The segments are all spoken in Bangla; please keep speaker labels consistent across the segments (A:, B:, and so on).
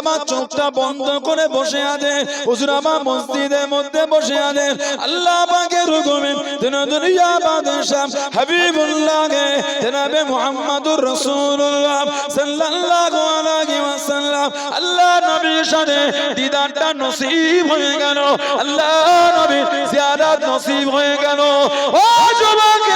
A: আমার চোখটা বন্ধ করে বসে আছে, হুজুর আমার মসজিদের মধ্যে বসে আছে, আল্লাহ পাকের হুকুমে দুনিয়া বাদশাহ হাবিবুল্লাহ জনাবে মুহাম্মদুর রাসূলুল্লাহ সাল্লাল্লাহু আলাইহি ওয়াসাল্লাম আল্লাহ নবীর সাথে দিদারটা নসিব হয়ে গেল, আল্লাহ নবী জিয়ারত নসিব হয়ে গেল। ও যুবক,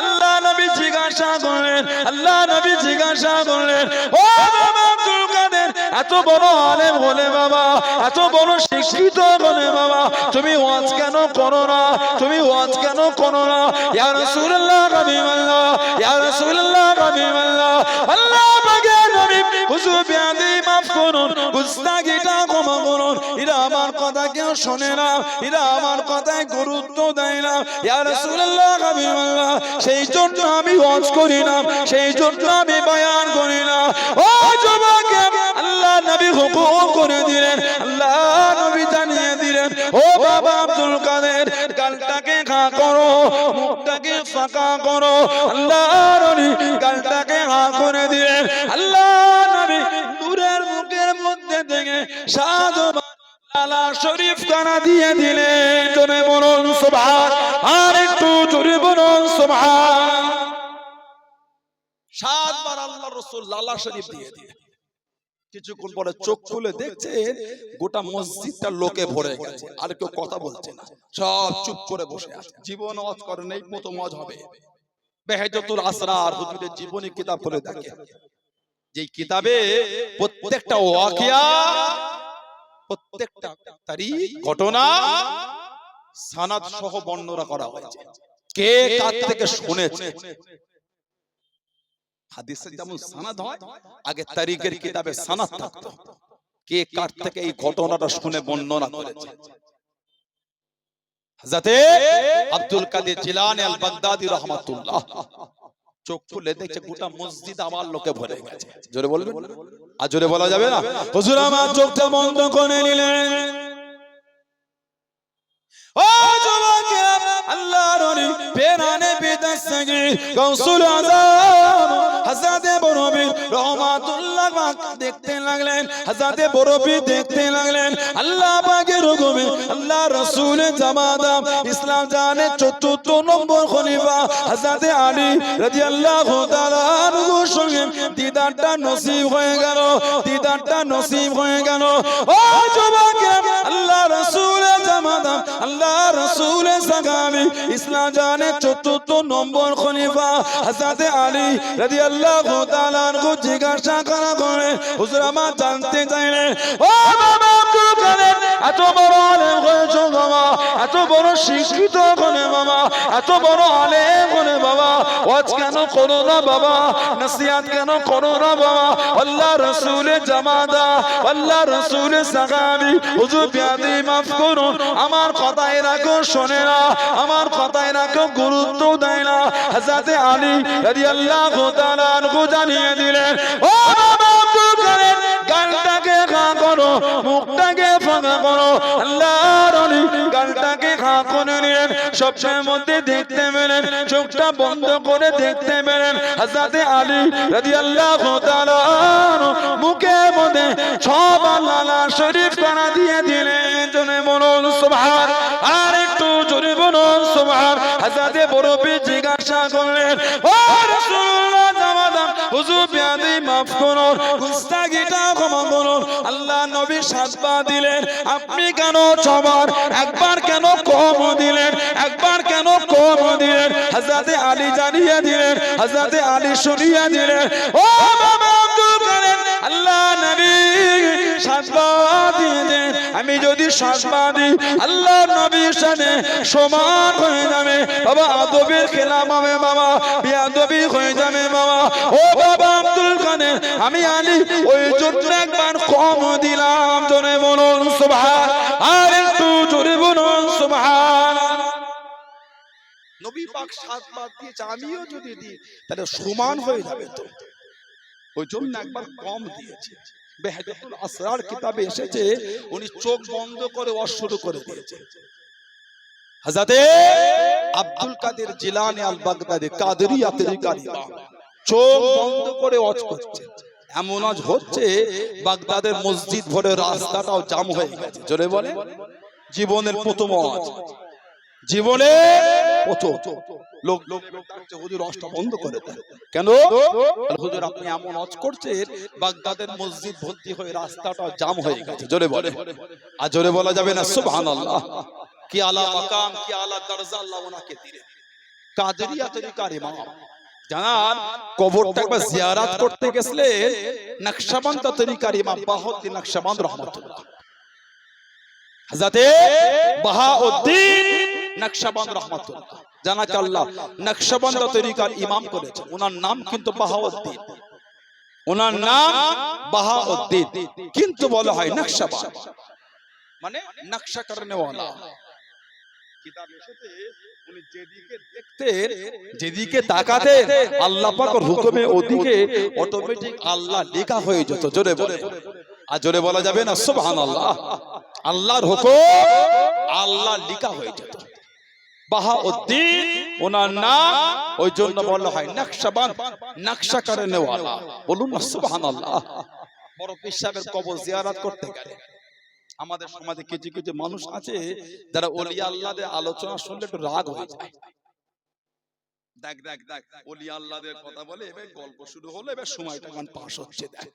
A: আল্লাহ নবী জিজ্ঞাসা করলেন, আল্লাহ নবী জিজ্ঞাসা করলেন, ও বাবা আব্দুল কাদের, এত বড় আলেম হলে বাবা, এত বড় শিক্ষিত হলে বাবা, তুমি ওয়াজ কেন করো না, তুমি ওয়াজ কেন করো না? ইয়া রাসূলুল্লাহ হাবিবাল্লাহ, ইয়া রাসূলুল্লাহ হাবিবাল্লাহ, আল্লাহ পাকের নবী হুজুর বিয়াদি মাফ করুন, গুস্তাখিটা ক্ষমা করুন, এরা আমার কথা কেউ শোনে না, এরা আমার কথায় গুরুত্ব দেয় না। ইয়া রাসূলুল্লাহ হাবিবাল্লাহ, সেই জন্য আমি ওয়াজ করি না, সেই জন্য আমি বয়ান করি না। ও যুবক, আল্লাহ নবী হুকুম করে দিলেন, আল্লাহ নবী জানিয়ে দিলেন, ও বাবা আব্দুল কাদের, গালটাকে খা করো, মুখটাকে ফাঁকা করো। আল্লাহ নবী গালটাকে খা করে দিলেন, আল্লাহ নবী নূরের মুখের মধ্যে থেকে সাধু আলা শরীফ কানা দিয়ে দিলেন। জোরে বলুন সুবহান, আর একটু জোরে বলুন সুবহান। 7 বার আল্লাহ রাসূল লালা শরীফ দিয়ে দিলেন। কিছুক্ষণ পরে চোখ খুলে দেখছেন গোটা মসজিদটা লোকে ভরে গেছে, আর কেউ কথা বলছে না, সব চুপ করে বসে আছে। জীবন ওয়াজ করে নেই, প্রথম ওয়াজ হবে। বেহেজাতুল আসরার হুজুরের জীবনী কিতাব খুলে দেখে, যেই কিতাবে প্রত্যেকটা ওয়াকিয়া, প্রত্যেকটা তারিখ, ঘটনা, সানাদ সহ বর্ণনা করা হয়েছে, কে কার থেকে শুনেছে। হাদিসে যেমন সানাদ হয়, আগে তারিখের কিতাবে সানাদ থাকতো, কে কার থেকে এই ঘটনাটা শুনে বর্ণনা করেছে। হযরতে আব্দুল কাদের জিলানী আল বাগদাদী রাহমাতুল্লাহ চোখ খুলে দেখছে গোটা মসজিদ আমার লোকে ভরে গেছে। জোরে বলবেন, আর জোরে বলা যাবে না? হুজুর আমার চোখটা বন্ধ করে নিলেন। ও যুবক, আল্লাহর নবী পেরানে বিদাসগি গাউসুল আযম হযরতে বরবী রাহমাতুল্লাহ পাক দেখতে লাগলেন, হযরতে বরবী দেখতে লাগলেন। আল্লাহ পাকের হুকুমে আল্লাহ রাসূলের জামাতা ইসলাম জানের ৪র্থ নম্বর খলিফা হযরতে আলী রাদিয়াল্লাহু তাআলা আনহুর সঙ্গে দিদারটা নসিব হয়ে গেল, দিদারটা নসিব হয়ে গেল। ও যুবক, আল্লাহ রাসূলের জামাতা, আল্লাহ রাসূলের সাহাবী ইসলাম জানের ৪র্থ নম্বর খলিফা হযরতে আলী রাদিয়াল্লাহু তাআলা আনহু জিজ্ঞাসা করা করে, হুজুর আমার জানতে চাইলেন, ও বাবা আব্দুল কাদের, এত বড় আলেম হয়েছো বাবা, এত বড় শিক্ষিত হলে বাবা, এত বড় আলেম হলে বাবা, ওয়াজ কেন করো না বাবা, নসিহত কেন করো না বাবা? আল্লাহ রাসূলের জামাতা, আল্লাহ রাসূলের সাহাবী হুজুর বিয়াদি মাফ করুন, আমার কথা এরা কেউ শোনে না, আমার কথা এরা কেউ গুরুত্ব দেয় না। হযরতে আলী রাদিয়াল্লাহু তাআলা আনহু জানিয়ে দিলেন, ও বাবা আব্দুল কাদের, গালটাকে খা করো, মুখটাকে ফাঁকা করো। আল্লাহর ওলি গালটাকে খা করে নিলেন, সবসময়ের মধ্যে দেখতে পেলেন, চোখটা বন্ধ করে দেখতে পেলেন হযরতে আলী রাদিয়াল্লাহু তাআলা মুখের মধ্যে 6 বার লালা শরীফ কানা দিয়ে দিলেন। জোরে বলুন সুবহান, আর একটু জোরে বলুন সুবহান। হযরতে বরবী জিজ্ঞাসা করলেন, ও রাসূলুল্লাহ জামাতা হুজুর বিয়াদি মাফ করুন, গুস্তাখিটা ক্ষমা করুন। আল্লাহ নবী 7 বার দিলেন, আপনি কেন 6 বার, একবার কেন কম দিলেন, একবার কেন কম দিলেন? হযরতে আলী জানিয়ে দিলেন, হযরতে আলী শুনিয়ে দিলেন, ও বাবা আব্দুল কাদের, আল্লাহ নবী 7 বার দিয়ে দেন, আমি যদি 7 বার দিই আল্লাহ নবীর সাথে সমান হয়ে যাবে বাবা, আদবের খেলাফ হবে বাবা, বেয়াদবি হয়ে যাবে বাবা। ও বাবা আব্দুল কাদের, আমি আলী ওই জন্য একবার কম দিলাম। জোরে বলুন সুবহান, আর একটু জোরে বলুন সুবহান। নবী পাক 7 বার দিয়েছে, আমিও যদি দিই তাহলে সমান হয়ে যাবে, তো ওই জন্য একবার কম দিয়েছে। বেহেজাতুল আসরার কিতাবে এসেছে, উনি চোখ বন্ধ করে ওয়াজ শুরু করে দিয়েছে। হযরতে আব্দুল কাদের জিলানী আল বাগদাদী কাদেরিয়া তরিকার ইমাম চোখ বন্ধ করে ওয়াজ করছে। এমন আজ হচ্ছে বাগদাদের মসজিদ ভরে রাস্তাটাও জাম হয়ে গেছে। জোরে বলে, জীবনের প্রথম ওয়াজ, জীবনে প্রথম লোক ডাকছে, হুজুর ওয়াজটা বন্ধ করে দেন। কেন? হুজুর আপনি এমন ওয়াজ করছেন বাগদাদের মসজিদ ভর্তি হয়ে রাস্তাটা জাম হয়ে গেছে। জোরে বলে, আর জোরে বলা যাবে না সুবহানাল্লাহ। কি আলা মাকাম, কি আলা দরজা আল্লাহ ওনাকে দিলেন। কাদেরিয়া তরিকার ইমাম জানান, কবরটা একবার জিয়ারত করতে গেছিলেন নকশবন্দ তরিকার ইমাম বাহাউদ্দিন নকশবন্দ রহমাতুল্লাহ, হযরতে বাহাউদ্দিন নকশবন্দ রহমাতুল্লাহ জানাকে আল্লাহ নকশবন্দ তরিকার ইমাম করেছেন। ওনার নাম কিন্তু বাহাউদ্দিন, ওনার নাম বাহাউদ্দিন, কিন্তু বলা হয় নকশবন্দ, মানে নকশা করনে ওয়ালা। কিতাবে এসেছে উনি যেদিকে দেখতেন, যেদিকে তাকাতেন আল্লাহ পাকের হুকুমে ওদিকে অটোমেটিক আল্লাহ লেখা হয়ে যেত। জোরে বলে, আর জোরে বলা যাবে না সুবহানাল্লাহ। আল্লাহর হুকুম আল্লাহ লেখা হয়ে যেত। বাহাউদ্দিন ওনার নাম, ওই জন্য বলা হয় নকশবন্দ, নকশা করনে ওয়ালা। বলুন না সুবহানাল্লাহ। বড় পীর সাহেবের কবর জিয়ারত করতে গেলে আমাদের সমাজে কিছু কিছু মানুষ আছে যারা ওলিয়া আল্লাহদের আলোচনা শুনলে একটু রাগ হয়ে যায়। দেখ দেখ দেখ ওলিয়া আল্লাহদের কথা বলে, এবার গল্প শুরু হলো, এবার সময়টা গান পাস হচ্ছে। দেখ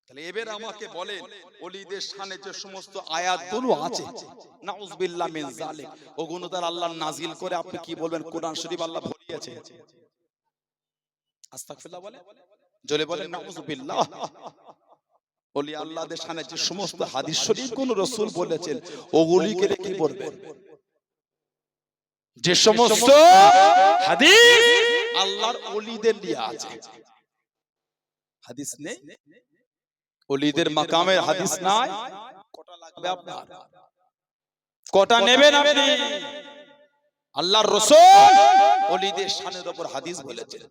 A: তাহলে এবার আমাকে বলেন ওলিদের শানে যে সমস্ত আয়াতগুলো আছে নাউযুবিল্লাহ মিন যালিক, ওগুলো তার আল্লাহ নাজিল করে আপনি কি বলবেন কোরআন শরীফ আল্লাহ ভরিয়েছে? আস্তাগফিরুল্লাহ বলে, জোরে বলেন নাউযুবিল্লাহ। ওলিয়া আল্লাহদের শানে যে সমস্ত হাদিস শরীফ কোন রাসূল বলেছেন ওগুলিকে কি বলবেন? যে সমস্ত হাদিস আল্লাহর ওলিদের নিয়ে আছে, হাদিস নেই, ওলিদের মাকামের হাদিস নাই, কটা লাগবে আপনার? কটা নেবেন আপনি? আল্লাহর রাসূল ওলিদের শানের উপর হাদিস বলেছেন।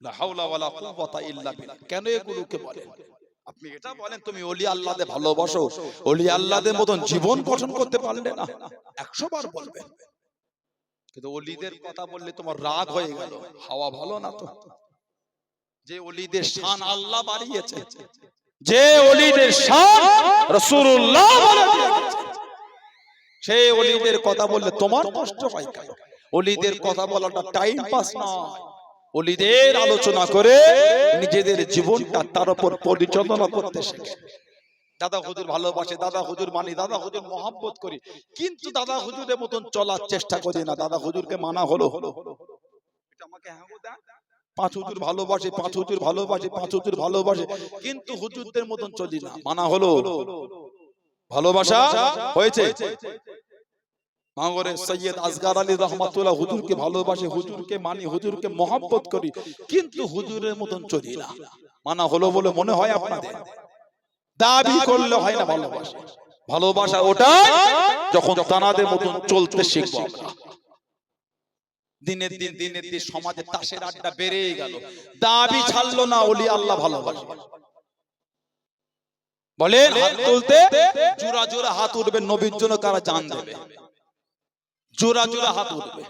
A: লা হাওলা ওয়ালা কুওয়াতা ইল্লা বিল্লাহ। কেন এগুলোকে বলেন? আপনি এটা বলেন তুমি ওলি আল্লাহদের ভালোবাসো, ওলি আল্লাহদের মতন জীবন গঠন করতে পারলে না, 100 বার বলবেন, কিন্তু ওলিদের কথা বললে তোমার রাগ হয়ে গেল, হাওয়া ভালো না তো। যে ওলিদের শান আল্লাহ বাড়িয়েছে, যে ওলিদের শান রাসূলুল্লাহ বলে দিয়েছে, সেই ওলিদের কথা বললে তোমার কষ্ট হয় কেন? ওলিদের কথা বলাটা টাইম পাস নয়। ওলিদের আলোচনা করে নিজেদের জীবনটা তার উপর পরিচালনা করতে শেখে। দাদা হুজুর ভালোবাসে, দাদা হুজুর মানি, দাদা হুজুর মহব্বত করি, কিন্তু দাদা হুজুরের মতন চলার চেষ্টা করি না। দাদা হুজুরকে মানা হলো, এটা আমাকে পাঁচ হুজুর ভালোবাসে, পাঁচ হুজুর ভালোবাসে, পাঁচ হুজুর ভালোবাসে, কিন্তু হুজুরদের মতন চলি না। মানা হলো, ভালোবাসা হয়েছে। মাগরে সৈয়দ আসগার আলী রহমাতুল্লাহ হুজুরকে ভালোবাসে, হুজুরকে মানি, হুজুরকে মহব্বত করি, কিন্তু হুজুরের মতন চলি না। মানা হলো বলে মনে হয় আপনাদের? দাবি করলে হয় না ভালোবাসা। ভালোবাসা ওটা যখন তানাদের মতন চলতে শিখবো আমরা। দিনের দিন সমাজে তাসের আড্ডা বেড়ে গেল, দাবি ছাড়লো না ওলি আল্লাহ ভালোবাসে। বলেন হাত তুলতে জোড়া জোড়া হাত উঠবে, নবীর জন্য কারা জান দেবে? জোড়া জোড়া হাত উঠবে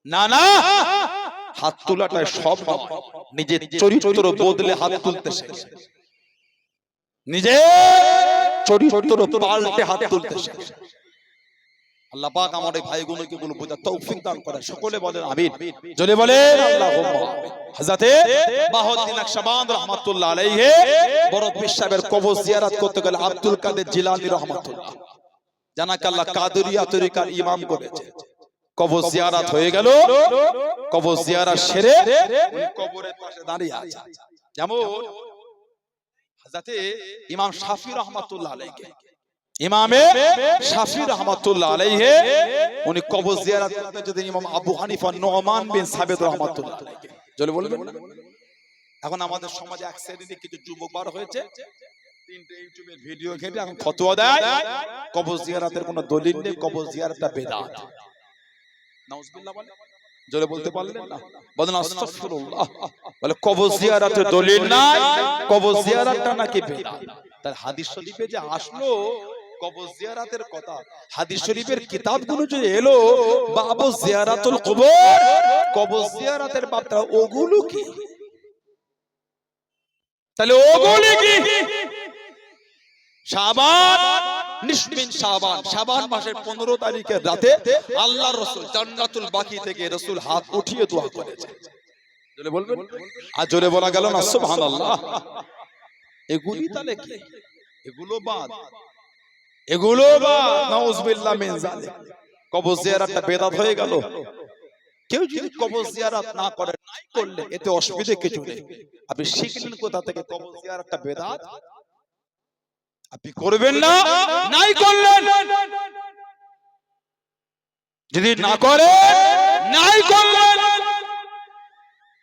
A: না, না হাত তোলাটাই সব নয়। নিজের চরিত্র বদলে হাত তুলতে শেখে, নিজের চরিত্র পাল্টে হাত তুলতে শেখে। আল্লাহ পাক আমার এই ভাইগুলোকে গুলো বোঝার তৌফিক দান করেন। সকলে বলেন আমিন, জোরে বলেন আল্লাহুম্মা। হযরতে বাহাউদ্দিন নকশবন্দ রাহমাতুল্লাহ আলাইহি বড় পীর সাহেবের কবর জিয়ারত করতে গেলে আব্দুল কাদের জিলানী রাহমাতুল্লাহ জানাকে আল্লাহ কাদেরিয়া তরিকার ইমাম করেছে। কবর জিয়ারত হয়ে গেল, কবর জিয়ারত সেরে উনি কবরের পাশে দাঁড়িয়ে আছেন। যেমন হযরতে ইমাম শাফি রাহমাতুল্লাহ আলাইহি, ইমামে শাফি রাহমাতুল্লাহ আলাইহি উনি কবর জিয়ারত করতে যেতেন ইমাম আবু হানিফা নুমান বিন সাবিত রাহমাতুল্লাহ আলাইহি। জলে বলবেন। এখন আমাদের সমাজে এক শ্রেণীর কিছু যুবক বার হয়েছে, তিনটে ইউটিউবে ভিডিও ঘেটে এখন ফতোয়া দেয় কবর জিয়ারতের কোনো দলিল নেই, কবর জিয়ারতটা বেদাত। নাউজুবিল্লাহ বলে, জোরে বলতে পারলেন না? বলেন আস্তাগফিরুল্লাহ। বলে কবর জিয়ারতের দলিল নাই, কবর জিয়ারতটা নাকি বেদাত। তার হাদিস শরীফে যে আসলো কবর জিয়ারতের কথা, হাদিস শরীফের কিতাবগুলো যে এলো বাবু জিয়ারাতুল কুবুর, কবর জিয়ারতের বাবটা ওগুলো কি? তাহলে ওগুলি কি? শাবান, নিসমিন শাবান, শাবান মাসের 15 তারিখের রাতে আল্লাহর রাসূল জান্নাতুল বাকি থেকে রাসূল হাত উঠিয়ে দোয়া করেছে। জোরে বলবেন, আর জোরে বলা গেল না সুবহানাল্লাহ। এগুলি তাহলে কি? এগুলো বাদ, এগুলো বাদ, নাউযুবিল্লাহ মিন যালিক। কবর জিয়ারতটা বেদাত হয়ে গেল। কেউ যদি কবর জিয়ারত না করে, নাই করলে এতে অসুবিধা কিছু নেই। আপনি শিখলেন কোথা থেকে কবর জিয়ারতটা বেদাত? আপনি করবেন না, নাই করলেন। যদি না করে, নাই করলেন।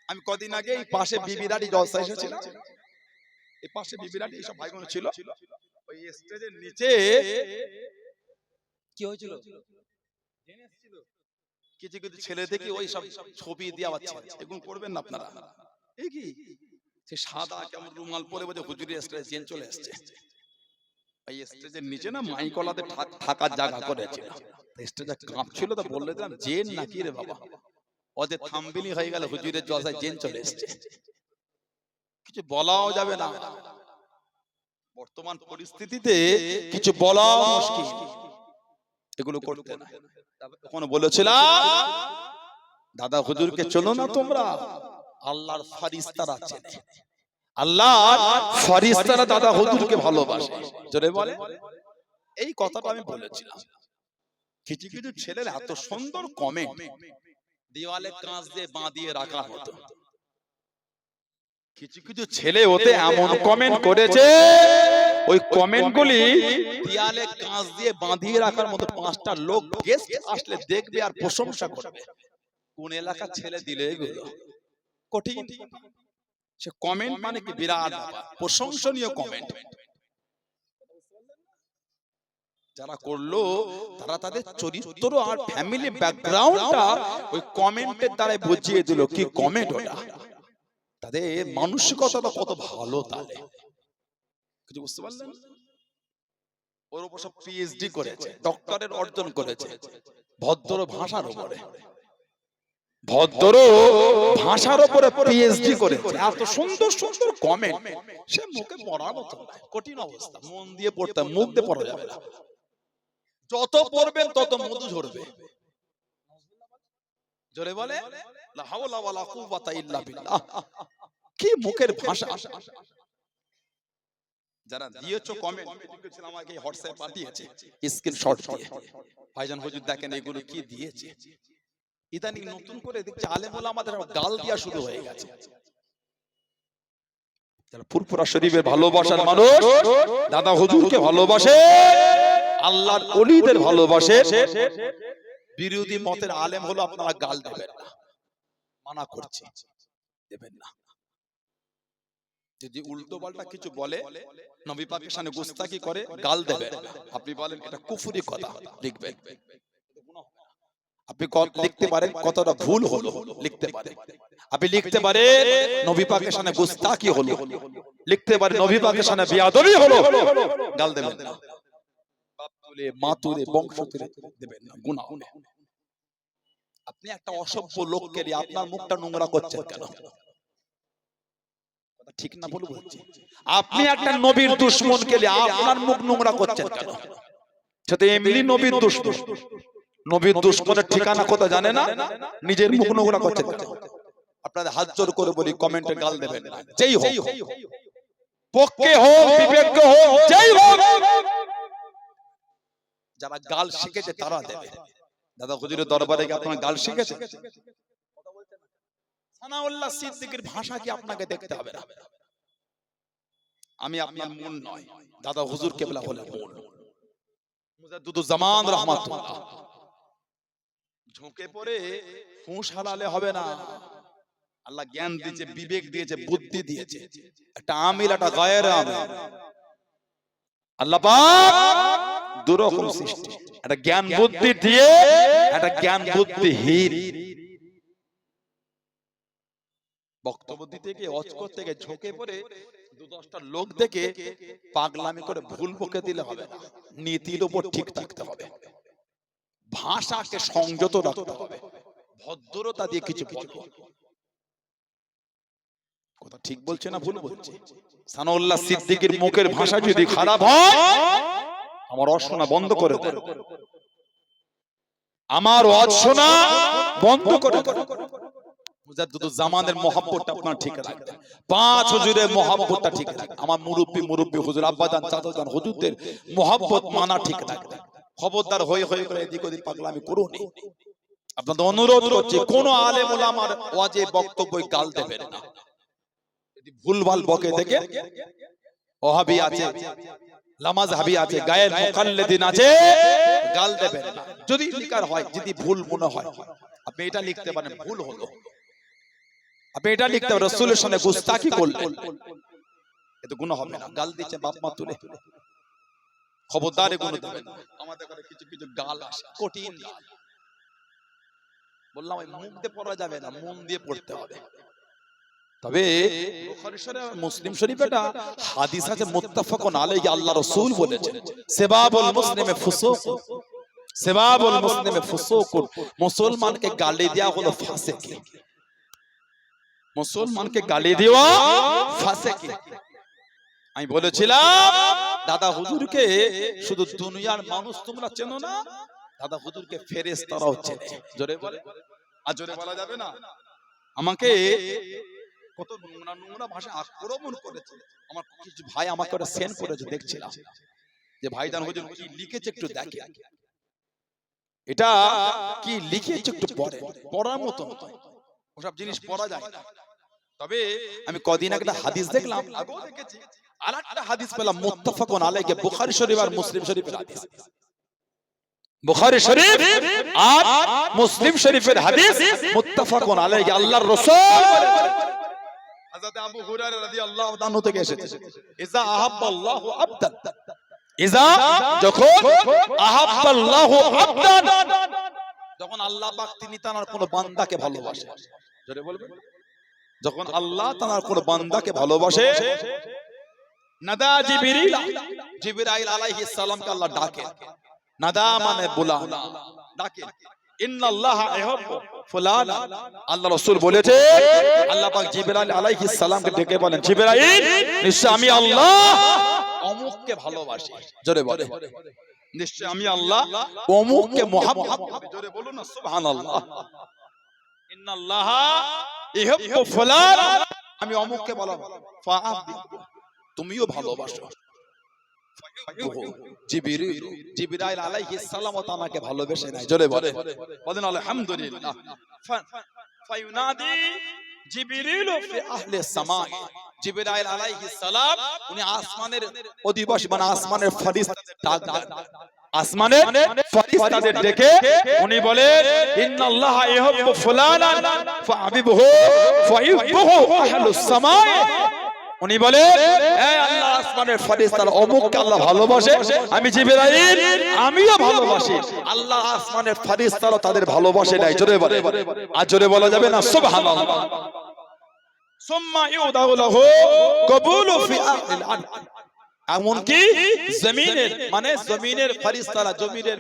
A: আমি কদিন আগে এই পাশে বিবিরাটি জলসা এসেছিল, এই পাশে বিবিরাটি সব ভাইবোন ছিল, ওই স্টেজের নিচে কি হয়েছিল? কিছু কিছু ছেলে দেখি ওই সব ছবি দিয়ে আবার এগুলো করবেন না আপনারা। এই কি সে সাদা কেমন রুমাল পরে বলে হুজুরের স্টেজে জেন চলে আসছে। এই স্টেজের নিচে না মাইকলাতে থাকার জায়গা করেছিল, স্টেজে কাঁপছিল। তো বললে দিলাম জেন নাকি রে বাবা, ওদের থামবিলি হয়ে গেল, হুজুরের জলসায় জেন চলে এসছে। কিছু বলাও যাবে না, বর্তমান পরিস্থিতিতে কিছু বলা মুশকিল, এগুলো করতে না। তখন বলেছিলাম দাদা হুজুরকে চলো না তোমরা, আল্লাহর ফারিস্তারা আছে, আল্লাহর ফারিস্তারা দাদা হুজুরকে ভালোবাসে। জোরে বলে, এই কথাটা আমি বলেছিলাম। কিছু কিছু ছেলের এত সুন্দর কমেন্ট দেওয়ালে কাঁচ দিয়ে বাঁধিয়ে রাখা হতো। কিছু কিছু ছেলে ওতে এমন কমেন্ট করেছে, ওই কমেন্ট গুলি দেয়ালে কাঁচ দিয়ে বাঁধিয়ে রাখার মতো 5টা লোক গেস্ট আসলে দেখবে আর প্রশংসা করবে। কোন এলাকার ছেলে দিলে এগুলো? কঠিন। সে কমেন্ট মানে কি বিরাট প্রশংসনীয় কমেন্ট। যারা করলো তারা তাদের চরিত্র আর ফ্যামিলি ব্যাকগ্রাউন্ডটা ওই কমেন্টের দ্বারা বুঝিয়ে দিল। কি কমেন্ট ওটা, তাদের মানসিকতাটা কত ভালো। তাহলে কিছু বুঝতে পারলেন? ওর উপর সব পিএইচডি করেছে, ডক্টরেট অর্জন করেছে ভদ্র ভাষার উপরে, ভদ্র ভাষার উপরে পিএইচডি করেছে। এত সুন্দর সুন্দর কমেন্ট, সে মুখে পড়ার মতো নয়, কঠিন অবস্থা। মন দিয়ে পড়তে, মুখ দিয়ে পড়া যাবে না। যত পড়বেন তত মধু ঝরবে। জোরে বলে লা হাওলা ওয়ালা কুওয়াতা ইল্লা বিল্লাহ। কি মুখের ভাষা! যারা দিয়েছো কমেন্ট, আমাকে হোয়াটসঅ্যাপ পাঠিয়েছে স্ক্রিনশট দিয়ে, ভাইজান হুজুর দেখেন এগুলো কি দিয়েছে। ইদানিং নতুন করে দেখছি আলেম ওলামাদের গাল দিয়া শুরু হয়ে গেছে। যারা ফুরফুরা শরীফের ভালোবাসার মানুষ, দাদা হুজুরকে ভালোবাসে, আল্লাহর ওলিদের ভালোবাসে, বিরোধী মতের আলেম হলো আপনারা গাল দেবেন না, মানা করছি, দেবেন না। যদি উল্টো পাল্টা কিছু বলে, নবী পাকের সামনে গুস্তাখি করে, গাল দেবেন না। আপনি বলেন এটা কুফরি কথা, লিখবেন। আপনি লিখতে পারেন কতটা ভুল হলো, লিখতে পারেন। আপনি লিখতে পারেন নবী পাকের সামনে গুস্তাখি হলো, লিখতে পারেন নবী পাকের সামনে বেয়াদবি হলো, গাল দেবেন না। বাপ তুলে মা তুলে বংশ তুলে দেবেন না, গুনাহ। আপনি একটা অসভ্য লোককে নিয়ে আপনার মুখটা নোংরা করছেন কেন? ঠিক না বলে বলছি। আপনি একটা নবীর দুশমনকে নিয়ে আপনার মুখ নোংরা করছেন কেন? সেটা এমনি নবীর দুশমন। নবীর দুশমনের ঠিকানা কোথায় জানে না, নিজের মুখ নোংরা করছেন কেন? আপনাদের হাত জোর করে বলি, কমেন্টে গাল দেবেন না। যেই হোক, পক্ষে হোক বিবেকে হোক, যেই হোক, যারা গাল শিখেছে তারা দেবে। দাদা হুজুরের দরবারে কি আপনারা গাল শিখেছেন? সানাউল্লাহ সিদ্দিকীর ভাষা কি আপনাকে দেখতে হবে না? আমি আপনার মন নয়, দাদা হুজুর কেবলা বলে মন। মুজাদ্দিদুজ জামান রাহমাতুল্লাহ। ঝুঁকে পড়ে হুঁশ হারালে হবে না। আল্লাহ জ্ঞান দিয়েছে, বিবেক দিয়েছে, বুদ্ধি দিয়েছে। একটা আমিল, একটা গায়রে আমিল। আল্লাহ পাক দুরকম সৃষ্টি, একটা জ্ঞান বুদ্ধি দিয়ে, একটা জ্ঞান বুদ্ধিহীন। বক্তব্য দিতে গিয়ে, ওয়াজ করতে গিয়ে ঝুঁকে পড়ে 2-10টা লোক দেখে পাগলামি করে ভুল বকে দিলে হবে না। নীতির উপর ঠিক থাকতে হবে, ভাষাকে সংযত রাখতে হবে, ভদ্রতা দিয়ে কিছু বলবো। কথা ঠিক বলছে না ভুল বলছে? সানাউল্লাহ সিদ্দিকীর মুখের ভাষা যদি খারাপ হয় আমার ওয়াজ শোনা বন্ধ করে দেন, আমার ওয়াজ শোনা বন্ধ করে দেন। মুজাদ্দিদুজ্জামানের মহব্বতটা আপনারা ঠিক রাখবেন, পাঁচ হুজুরের মহব্বতটা ঠিক রাখবেন, আমার মুরব্বি হুজুর আব্বাজান চাচাজান হুজুরদের মহব্বত মানা ঠিক রাখবেন। খবরদার হয়ে করে এদিক ওদিক পাগলামি করুন। আপনাদের অনুরোধ করছি কোন আলেম ওলামার ওয়াজে বক্তব্য গাল দেবেন না। যদি ভুলভাল বকে থেকে ওহাবি আছে, লামাজহাবি আছে, গায়ের মুকাল্লিদিন আছে, গাল দেবেন না। যদি লিখার হয়, যদি ভুল মনে হয় আপনি এটা লিখতে পারেন ভুল হলো, আপনি এটা লিখতে পারেন রাসূলের সামনে গুস্তাখি করলেন, এতে গুনাহ হবে না। গাল দিচ্ছে বাপ মা তুলে, খবরদার এগুলো দেবেন না। আমাদের ঘরে কিছু কিছু গাল আসে, কঠিন গাল। বললাম ওই মুখ দিয়ে পড়া যাবে না, মন দিয়ে পড়তে হবে। তবে বুখারী শরীফ মুসলিম শরীফে একটা হাদিস আছে মুত্তাফাকুন আলাইহি, আল্লাহ রাসূল বলেছেন সিবাবুল মুসলিমে ফুসুক, সিবাবুল মুসলিমে ফুসুক, মুসলমানকে গালি দেওয়া হলো ফাসিকি, মুসলমানকে গালি দেওয়া ফাসিকি। আমি বলেছিলাম দাদা হুজুরকে শুধু দুনিয়ার মানুষ তোমরা চেনো না, দাদা হুজুরকে ফেরেশতারাও চেনে। জোরে বলে, আর জোরে বলা যাবে না। আমাকে কত নোংরা নোংরা ভাষা আক্রমণ করেছে। আমার কিছু ভাই আমাকে ওটা সেন্ড করেছে, দেখছিলাম যে ভাইজান হুজুর কি লিখেছে একটু দেখে, এটা কি লিখেছে একটু পড়ে, পড়ার মতো ওসব জিনিস পড়া যায় না। তবে আমি কদিন আগে একটা হাদিস দেখলাম, আগেও দেখেছি, আরেকটা হাদিস পেলাম মুত্তাফাকুন আলাইহি, বুখারী শরীফ আর মুসলিম শরীফের হাদিস। বুখারী শরীফ আর মুসলিম শরীফের হাদিস মুত্তাফাকুন আলাইহি, আল্লাহর রাসূল হযরত আবু হুরায়রা রাদিয়াল্লাহু তাআলা থেকে এসেছে, ইজা আহাব্বাল্লাহু আবদান, ইজা যখন আহাব্বাল্লাহু আবদান, যখন আল্লাহ পাক তিনি তার কোন বান্দাকে ভালোবাসে, জোরে বলবেন, যখন আল্লাহ তার কোন বান্দাকে ভালোবাসে, নাদা জিবরিল, জিবরাইল আলাইহিস সালামকে আল্লাহ ডাকে, নাদা মানে বুলানা, ডাকে, ইন্নাল্লাহা ইউহিব্বু ফুলানা। আল্লাহ রাসূল বলেছে আল্লাহ পাক জিবরাইল আলাইহিস সালামকে ডেকে বলেন, জিবরাইল নিশ্চয় আমি আল্লাহ অমুককে ভালোবাসি, জোরে বলে, নিশ্চয় আমি আল্লাহ অমুককে মহব্বত করি, জোরে বলুন না সুবহানাল্লাহ। ইন্নাল্লাহা ইউহিব্বু ফুলানা, আমি অমুককে ভালোবাসি, ফাআবিদু তুমিও ভালোবাসো। জিবরাইল আলাইহিস সালাম আমাকে ভালোবেসে নাই, জোরে বলে, বলেন আলহামদুলিল্লাহ। ফায়ুনাদি জিবরিল ফি আহলি সামা, জিবরাইল আলাইহিস সালাম উনি আসমানের অধিবাসী মানে আসমানের ফেরেশতা ডাক, আসমানের ফেরেশতাদের ডেকে উনি বলেন ইন্নাল্লাহা ইউহিব্বু ফুলানান ফাহাবিবহু ফায়ুহিব্বুহু আহলুস সামা। উনি বলে হে আল্লাহ আসমানের ফেরেশতারা অমুককে আল্লাহ ভালোবাসে, আমি জিবরাইল আমিও ভালোবাসি, আল্লাহ আসমানের ফেরেশতারা তাদের ভালোবাসে নাই, জোরে বলে, আর জোরে বলা যাবে না সুবহানাল্লাহ। সুম্মা ইউদাউ লাহু কবুলু ফি আহলিল আরদ, এমনকি জমিনের মানে জমিনের ফেরেশতারা, জমিনের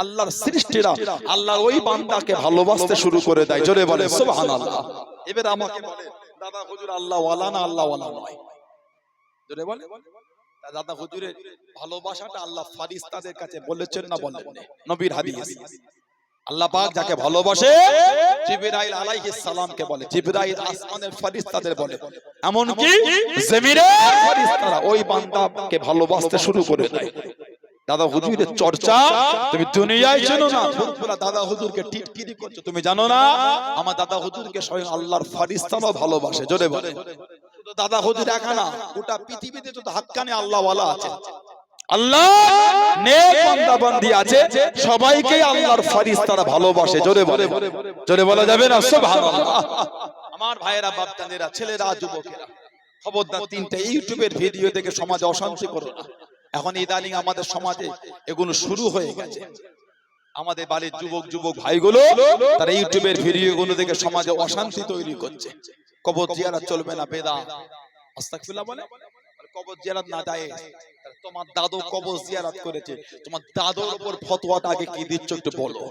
A: আল্লাহর সৃষ্টিরা আল্লাহর ওই বান্দাকে ভালোবাসতে শুরু করে দেয়, জোরে বলে সুবহানাল্লাহ। এবার আমাকে বলে দাদা হুজুর আল্লাহ ওয়ালা না আল্লাহ ওয়ালা নয়, জোরে বলে, দাদা হুজুরের ভালোবাসাটা আল্লাহ ফেরেশতাদের কাছে বলেছেন না বলেন নবীর হাদিস। আল্লাহ পাক যাকে ভালোবাসে জিবরাইল আলাইহিস সালামকে বলে, জিবরাইল আসমানের ফেরেশতাদের বলে, এমন কি জমিনের ফেরেশতারা ওই বান্দাকে ভালোবাসতে শুরু করে দেয়। দাদা হুজুরের চর্চা তুমি দুনিয়ায় জানো না, তোমরা দাদা হুজুরকে টিটকিরি করছো, তুমি জানো না আমার দাদা হুজুরকে স্বয়ং আল্লাহর ফেরেশতারাও ভালোবাসে, জোরে বলে, শুধু দাদা হুজুর একা না, গোটা পৃথিবীতে যত হাক্কানি আল্লাহ ওয়ালা আছে, আল্লাহ নেক বান্দা বান্দি আছে, সবাইকে আল্লাহর ফেরেশতারা ভালোবাসে, জোরে বলে, জোরে বলা যাবে না সুবহানাল্লাহ। আমার ভাইয়েরা, বাপজানেরা, ছেলেরা, যুবকেরা, খবরদার তিনটা ইউটিউবের ভিডিও দেখে সমাজে অশান্তি করো না। এখন ইদানিং আমাদের সমাজে এগুলো শুরু হয়ে গেছে, আমাদের বাড়ির যুবক ভাইগুলো তারা ইউটিউবের ভিডিওগুলো দেখে সমাজে অশান্তি তৈরি করছে। কবর জিয়ারত চলবে না, বেদাত, আস্তাগফিরুল্লাহ বলে, কবর জিয়ারত না যায়। তোমার দাদু কবর জিয়ারত করেছে, তোমার দাদুর উপর ফতোয়াটা আগে কি দিচ্ছ একটু বলো।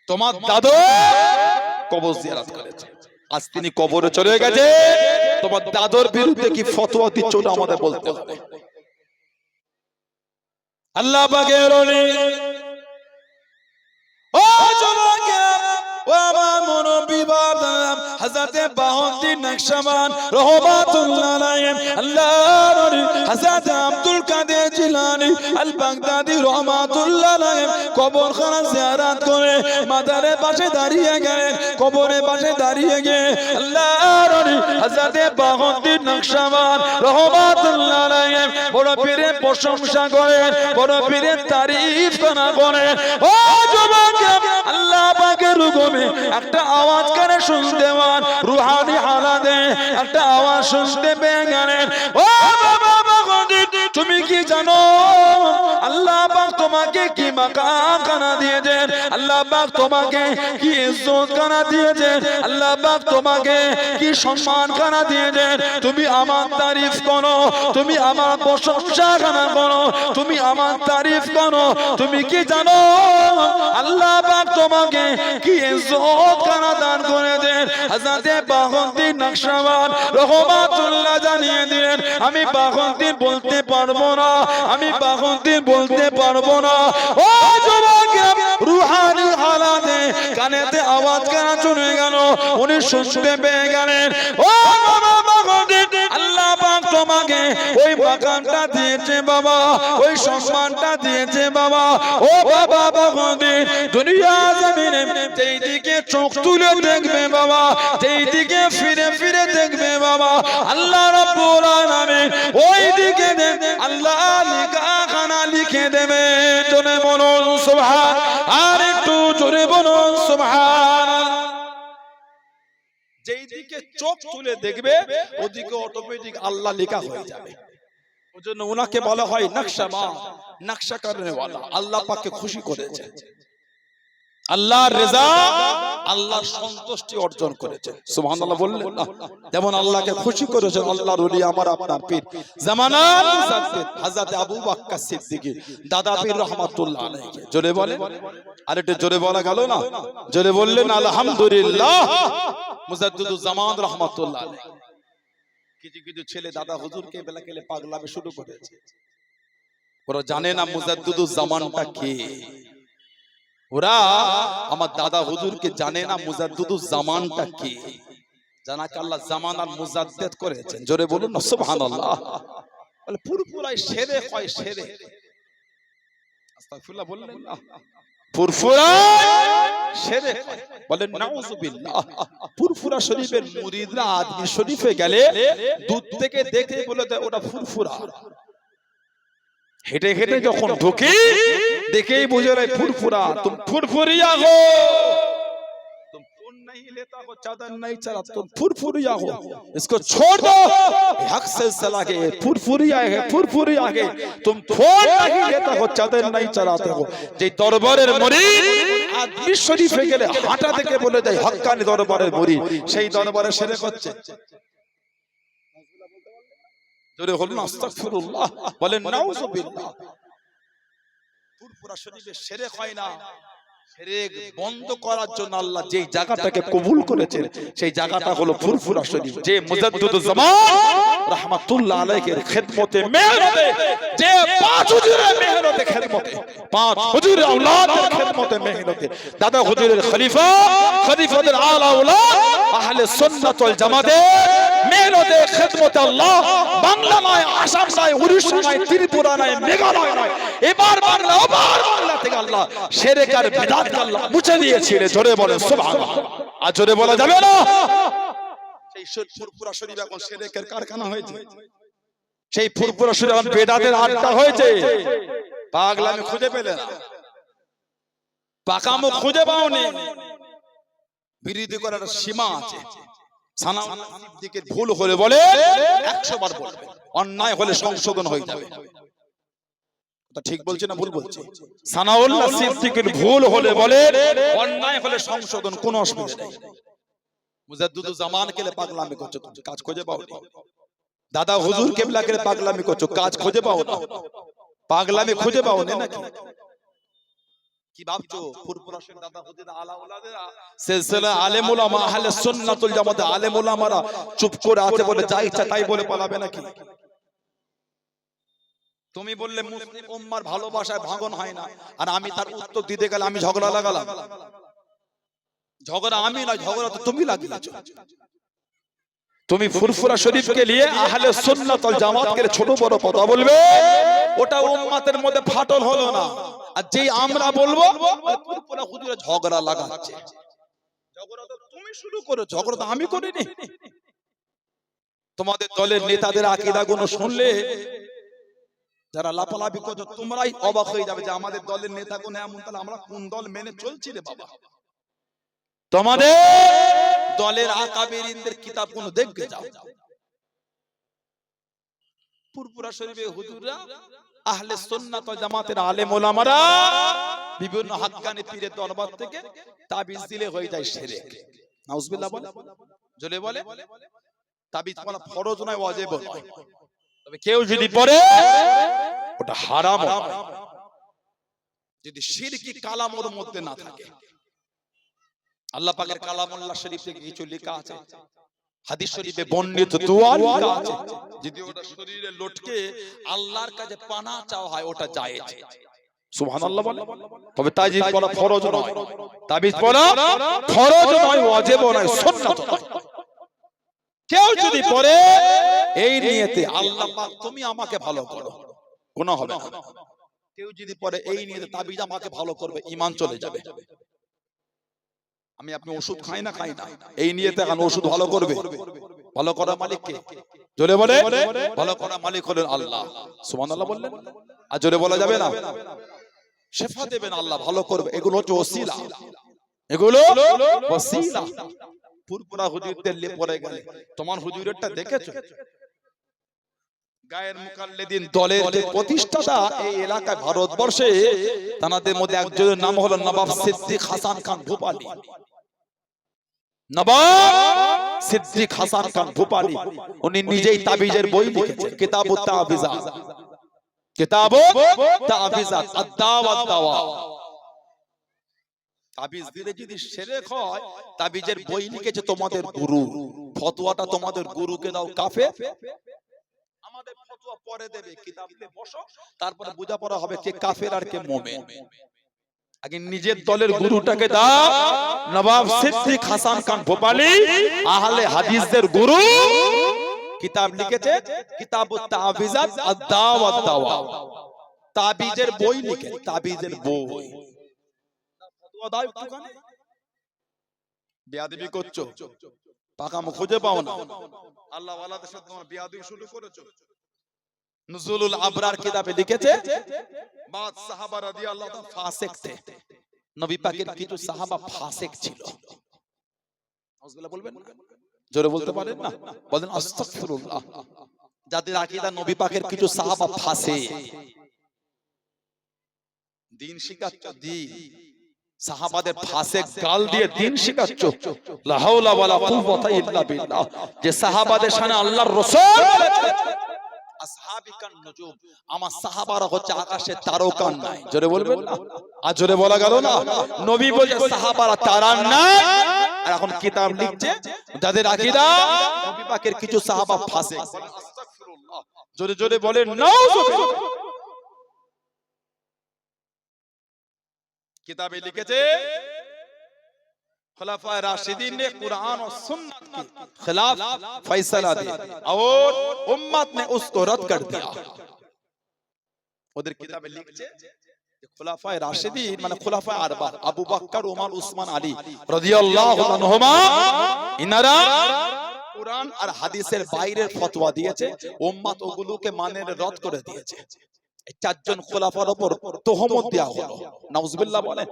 A: তোমার দাদু কবর জিয়ারত করেছে, আজ তিনি কবরে চলে গেছে, তোমার দাদর বিরুদ্ধে কি ফতোয়া দিচ্ছ ওটা আমাদের বলতে হবে। আল্লাহ পাকের ওলি ও যুবকেরা, ও আমার মুরব্বি বাবা হযরতে বাহাউদ্দিন নকশবন্দ রাহমাতুল্লাহ আলাইহি, আল্লাহর ওলি হযরত আব্দুল কাদের জিলানী আল বাগদাদি রাহমাতুল্লাহ আলাইহি কবরখানা জিয়ারত করে মাজারে পাশে দাঁড়িয়ে গেলেন। কবরের পাশে দাঁড়িয়ে গিয়ে আল্লাহর ওলি হযরতে বাহাউদ্দিন নকশবন্দ রাহমাতুল্লাহ আলাইহি বড় পীরের প্রশংসা করেন, বড় পীরের তারিফ করেন। ও যুবকেরা, আল্লাহ পাকের হুকুমে একটা আওয়াজ কানে শুনতে পান, রুহানি হালাতে একটা আওয়াজ শুনতে পেয়ে গেলেন। ও বাবা বাগদিন, তুমি কি জানো আল্লাহ পাক তোমাকে কি মাকাম খানা দিয়েছেন? আল্লাহ পাক তোমাকে কি ইজ্জত খানা দিয়েছেন? আল্লাহ পাক তোমাকে কি সম্মান খানা দিয়েছেন? তুমি আমার তারিফ করো, তুমি আমার প্রশংসা খানা করো, তুমি আমার তারিফ করো। তুমি কি জানো আল্লাহ পাক তোমাকে কি ইজ্জত খানা দান করে দেন? হযরতে বাহাউদ্দিন নকশবন্দ রাহমাতুল্লাহ জানিয়ে দিলেন, আমি বাহাউদ্দিন বলতে পারবো না, আমি বাহাউদ্দিন বলতে পারবো না। ও যুবকেরা, রুহানি হালাতে কানেতে আওয়াজ কানা শুনে গেল, উনি শুনতে পেয়ে গেলেন। ও বাবা বাগদিন, আল্লাহ পাক তোমাকে ওই মাকামটা দিয়েছে বাবা, ওই সম্মানটা দিয়েছে বাবা। ও বাবা বাগদিন, দুনিয়া জমিনে যেই দিকে চোখ তুলে দেখবে বাবা, যেই দিকে ফিরে ফিরে দেখবে বাবা, আল্লাহ রাব্বুল আলামিন ওই দিকে আল্লাহ লিখাখানা লিখে দেবে। জোরে বলুন সুবহান, আর একটু জোরে বলুন সুবহান। যেই দিকে চোখ তুলে দেখবে ওদিকে অটোমেটিক আল্লাহ লেখা হয়ে যাবে। ওজন্য ওনাকে বলা হয় নকশবন্দ, নকশা করনে ওয়ালা। আল্লাহ পাককে খুশি করেছে, আল্লাহর রেজা, আল্লাহর সন্তুষ্টি অর্জন করেছে। সুবহানাল্লাহ বললেন না? যেমন আল্লাহকে খুশি করেছেন আল্লাহর ওলি আমার আপনার পীর জামানার মুজাদ্দিদ হযরত আবু বকর সিদ্দিক দাদা পীর রাহমাতুল্লাহ আলাইহি। জোরে বলেন, আর একটু জোরে বলা গেল না? জোরে বললেন আলহামদুলিল্লাহ। মুজাদ্দিদুজ জামান রাহমাতুল্লাহ আলাইহি। কিছু কিছু ছেলে দাদা হুজুরকে বেলা কেলে পাগলামে শুরু করেছে। ওরা জানে না মুজাদ্দিদুজ জামানটা কি। ওরা আমার দাদা হুজুরকে জানে না মুজাদ্দিদুজ জামানটা কি। জানাকে আল্লাহ জামান আর মুজাদ্দিদ করেছেন। জোরে বলুন না সুবহানাল্লাহ। বলে পুরপুরাই শিরক হয়, শিরক। আস্তাগফিরুল্লাহ বললেন না? পুরপুরাই শিরক হয়, বলেন নাউযুবিল্লাহ। পুরপুরা শরীফের মুরিদরা আদমি শরীফে গেলে দূর থেকে দেখে বলে দেয় ওটা ফুরফুরা। হেঁটে হেঁটে যখন ঢুকি দেখেই বুঝে রে ফুরফুরা, তুম ফুরফুরিয়া हो, तुम फोन नहीं लेता हो, चादर नहीं चलाता, तुम फुरफुरिया हो, इसको छोड़ दो। हक से सला के फुरफुरिया है, फुरफुरिया है, तुम फोन नहीं लेता हो, चादर नहीं चलाते हो। যে দরবারের মুরিদ আদমি শরীফে গেলে হাঁটা থেকে বলে দেয় হক্কানি দরবারের মুরিদ, সেই দরবারে শিরক হচ্ছে। জোরে বলুন আস্তাগফিরুল্লাহ, বলেন নাউযুবিল্লাহ। পুরপুরা শরীফে শিরক হয় না। শিরক বন্ধ করার জন্য আল্লাহ যেই জায়গাটাকে কবুল করেছেন সেই জায়গাটা হলো ফুরফুরা শরীফ। যে মুজাদ্দিদুজ জামান রাহমাতুল্লাহ আলাইহির খিদমতে মেহনতে, যে পাঁচ হুজুরের মেহনতে খিদমতে, পাঁচ হুজুরের আওলাদের খিদমতে মেহনতে, দাদা হুজুরের খলিফা, খলিফাতুল আলা আওলাদ আহলে সুন্নাত ওয়াল জামাতের মেহনতে খিদমতে আল্লাহ বাংলা নয়, আসাম নয়, উড়িষ্যা নয়, ত্রিপুরা নয়, মেঘালয় নয়, এবার বাংলা, ওবার বাংলা থেকে আল্লাহ শিরক আর বিদআতকে আল্লাহ মুছে দিয়েছিলেন। জোরে বলেন সুবহানাল্লাহ। আর জোরে বলা যাবে না? সেই ফুরফুরা শরীফ এখন শিরকের কারখানা হয়েছে। সেই ফুরফুরা শরীফ এখন বিদআতের আড্ডা হয়েছে। পাগলামি খুঁজে পেলে না, পাকামো খুঁজে পাওনি। বিরোধী করার সীমা আছে। সানাউল্লাহ সিদ্দিকের ভুল হলে বলে 100 বার বলবে, অন্যায় হলে সংশোধন হয়ে যাবে। ঠিক বলছি না ভুল বলছি? সানাউল্লাহ সিদ্দিকের ভুল হলে বলে, অন্যায় হলে সংশোধন, কোনো অসুবিধা নেই। মুজাদ্দিদুজ জামান কে পাগলামি করছো, তুমি কাজ খুঁজে পাও না। দাদা হুজুর কেবলা কে পাগলামি করছো, কাজ খুঁজে পাও না। পাগলামি খুঁজে পাও না নাকি? কি ভাবছো ফুরফুরাশের দাদা হুজুর আলা ওলাদেরা সিলসিলা আলেম উলামা আহলে সুন্নাতুল জামাত আলেম উলামারা চুপ করে আছে বলে যা ইচ্ছা তাই বলে পালাবে নাকি? তুমি বললে মুসলিম উম্মার ভালোবাসায় ভাঙন হয় না, আর আমি তার উত্তর দিতে গেলে আমি ঝগড়া লাগালাম। ঝগড়া আমি না, ঝগড়া তো তুমি লাগিয়েছো। তুমি ফুরফুরা শরীফকে নিয়ে আহলে সুন্নাত ওয়াল জামাতকে ছোট বড় কথা বলবে, ওটা উম্মতের মধ্যে ফাটল হলো না। আর যেই আমরা বলবো ফুরফুরা হুজুরে ঝগড়া লাগাচ্ছে। ঝগড়া তো তুমি শুরু করেছো, ঝগড়া তো আমি করিনি। তোমাদের দলের নেতাদের আকীদাগুলো শুনলে যারা লাফালাফি করছো তোমরাই অবাক হয়ে যাবে যে আমাদের দলের নেতাগুলো এমন, তাহলে আমরা কোন দল মেনে চলছি রে বাবা। তোমাদের দলের আকাবেরিনদের কিতাবগুলো দেখবে যাও। ফুরফুরা শরীফে হুজুররা আহলে সুন্নাত ওয়াল জামাতের আলেম ওলামারা বিভিন্ন হাক্কানি পীরের দরবার থেকে তাবিজ দিলে হয়ে যায় শিরক। নাউজুবিল্লাহ বলে, জলে বলে তাবিজ পড়া ফরজ নয়, ওয়াজিব নয়, তবে কেউ যদি পড়ে ওটা হারাম হয় যদি শিরকি কালাম ওর মধ্যে না থাকে। আল্লাহ পাকের কালামুল্লাহ শরীফে কিছু লেখা আছে, হাদিস শরীফে বর্ণিত দোয়া লেখা আছে, যদি ওটা শরীরে লটকে আল্লাহর কাছে পানাহ চাওয়া হয় ওটা জায়েজ। সুবহানাল্লাহ বলে, তবে তাবিজ পড়া ফরজ নয়, তাবিজ পড়া ফরজ নয়, ওয়াজিব নয়, সুন্নাত নয়। কেউ যদি পড়ে এই নিয়তে আল্লাহ পাক তুমি আমাকে ভালো করো, গুনাহ হবে না। কেউ যদি পড়ে এই নিয়তে তাবিজ আমাকে ভালো করবে, ঈমান চলে যাবে। আমি আপনি ওষুধ খাই না, এই নিয়তে এখন ওষুধ ভালো করবে, ভালো করার মালিক কে? জোরে বলে, ভালো করার মালিক হলেন আল্লাহ। সুবহানাল্লাহ বললেন, আর জোরে বলা যাবে না? শিফা দেবেন আল্লাহ, ভালো করবে, এগুলো হচ্ছে ওসিলা, এগুলো ওসিলা। ফুরফুরা হুজুরদের লে পড়ে গেলে তোমার হুজুরেরটা দেখেছো? গায়ের মুকাল্লিদিন দলের যে প্রতিষ্ঠাতা এই এলাকায় ভারতবর্ষে, তাদের মধ্যে একজনের নাম হলো নবাব সিদ্দিক হাসান খান ভূপালী। নবাব সিদ্দিক হাসান খান ভূপালী উনি নিজেই তাবিজের বই লিখেছেন, কিতাবুত তাবিজাত, কিতাবুত তাবিজাত আদ-দাওয়া দাওয়া। তাবিজ দিলে যদি শিরক হয়, তাবিজের বই লিখেছে তোমাদের গুরু, ফতোয়াটা তোমাদের গুরুকে দাও, কাফের। আমাদের ফতোয়া পরে দেবে, কিতাব নিয়ে বসো, তারপরে বোঝাপড়া হবে কে কাফের আর কে মুমিন। আগে নিজের দলের গুরুটাকে দাও। নবাব সিদ্দিক হাসান খান ভূপালী আহলে হাদিসদের গুরু, কিতাব লিখেছে কিতাবুত তাবিজাত আদ-দাওয়া দাওয়া, তাবিজের বই লিখে, তাবিজের বই। ফতোয়া দাও একটুখানি, বেয়াদবি করছো, পাকা মুখ খুঁজে পাও না, আল্লাহ ওয়ালাদের সাথে তোমরা বেয়াদবি শুরু করেছো। নুজুলুল আবরার কিতাবে লিখেছে বাদ সাহাবা রাদিয়াল্লাহু তাআলা ফাসিক थे, নবী পাকের কিছু সাহাবা ফাসিক ছিল। আউযুবিল্লাহ বলবেন, জোরে বলতে পারেন না? বলেন আস্তাগফিরুল্লাহ। যাদের আকীদা নবী পাকের কিছু সাহাবা ফাসিক, দ্বীন শিখাচ্ছ, দ্বীন সাহাবাদের ফাসিক গাল দিয়ে দ্বীন শিখাচ্ছ, লা হাওলা ওয়ালা কুওয়াতা ইল্লা বিল্লাহ। যে সাহাবাদের শানে আল্লাহর রাসূল বলেছেন আসহাবিকান নুজুম, আমার সাহাবারা হচ্ছে আকাশের তারকার ন্যায়। জোরে বলবেন না? আর জোরে বলা গেল না? নবী বলছে সাহাবারা তারার ন্যায়, আর এখন কিতাব লিখছে যাদের আকীদা নবী পাকের কিছু সাহাবা ফাসিক। আস্তাগফিরুল্লাহ, জোরে জোরে বলেন নাউযুবিল্লাহ। কিতাবে লিখেছে खुलाफाए राशिदीन ने कुरान और सुन्नत के खिलाफ फैसला दिया और उम्मत ने उसको रद्द कर दिया। ওদের কিতাবে লিখছে যে খুলাফায়ে রাশিদিন মানে খুলাফায়ে আরবা, আবু বকর, ওমর, উসমান, আলী রাদিয়াল্লাহু আনহুমা, ইনারা কুরআন আর হাদিসের বাইরের ফতোয়া দিয়েছে, উম্মত ওগুলোকে মানে রদ করে দিয়েছে। এই চারজন খোলাফার উপর তোহমত দেয়া হলো। নাউজুবিল্লাহ বলেন,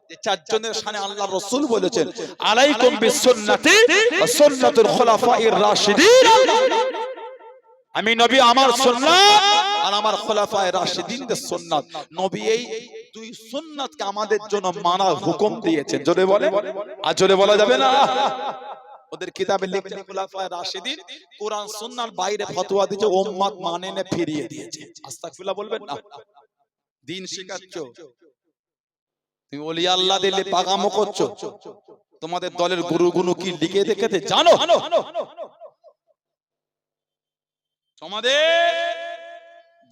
A: যে চারজনের শানে আল্লাহর রাসূল বলেছেন আলাইকুম বিসুন্নতি ওয়া সুন্নাতুল খুলাফায়ে রাশিদিন, আমি নবী আমার সুন্নাত আর আমার খুলাফায়ে রাশিদিনদের সুন্নাত, নবী এই দুই সুন্নাতকে আমাদের জন্য মানার হুকুম দিয়েছেন। জোরে বলে, আর জোরে বলা যাবে না? ওদের কিতাবে লিখছে খুলাফায়ে রাশিদিন কুরআন সুন্নাহর বাইরে ফতোয়া দিয়েছে, উম্মত মানে না ফিরিয়ে দিয়েছে। আস্তাগফিরুল্লাহ বলবেন না? দ্বীন শিখাচ্ছ, তুমি ওলি আল্লাহ দিলে পাগামো করছো, তোমাদের দলের গুরুগুলো কি লিখে দেখেছে জানো? তোমাদের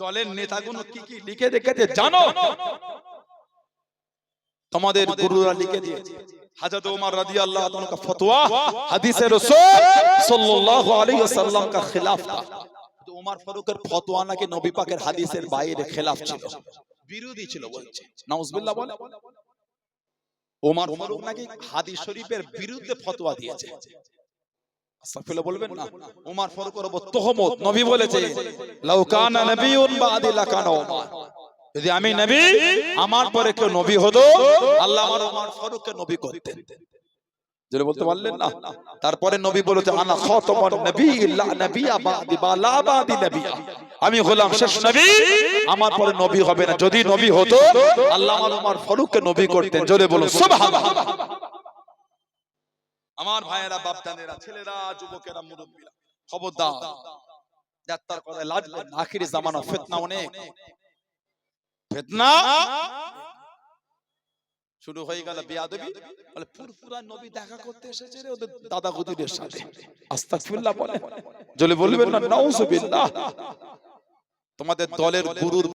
A: দলের নেতাগুলো কি কি লিখে রেখেছে জানো? তোমাদের গুরুরা লিখে দিয়েছে। হযরত ওমর রাদিয়াল্লাহু তাআলা का फतवा হাদিসে রাসূল সাল্লাল্লাহু আলাইহি ওয়াসাল্লাম का खिलाफ था। তো ওমর ফারুকের ফতোয়া নাকি নবী পাকের হাদিসের বাইরে খেলাফ ছিল, বিরোধী ছিল বলছে। নাউজুবিল্লাহ বলে। ওমর ফারুক নাকি হাদিস শরীফের বিরুদ্ধে ফতোয়া দিয়েছে। আস্তাগফিরুল্লাহ বলবেন না। ওমর ফারুকের উপর তহমত। নবী বলেছে লাউ কানা নাবিয়ুন বাদি লাকানা ওমর, যদি আমি নবী আমার পরে কেউ নবী হতো আল্লাহ আমার ওমর ফারুককে নবী করতেন। যেটা বলতে পারলেন না। তারপরে নবী বলেছে আনা খাতামুন নবী লা নবিয়্যা বাদি বা লা বাদি নবিয়্যা, আমি হলাম শেষ নবী, আমার পরে নবী হবে না। যদি নবী হতো আল্লাহ আমার ওমর ফারুককে নবী করতেন। জোরে বলুন সুবহানাল্লাহ। আমার ভাইয়েরা, বাপদানেরা, ছেলেরা, যুবকেরা, মুরব্বীরা, খবরদার যাত্রার কথায় লাজবেন না। আখিরি জামানা, ফিতনা অনেক, ফিতনা শুরু হয়ে গেল। বেয়াদবি বলে ফুরফুরা নবী দেখা করতে এসেছে রে ওদের দাদা গুদিদের সাথে। আস্তাগফিরুল্লাহ বলে, জলে বলবেন না নাউজুবিল্লাহ। তোমাদের দলের গুরুর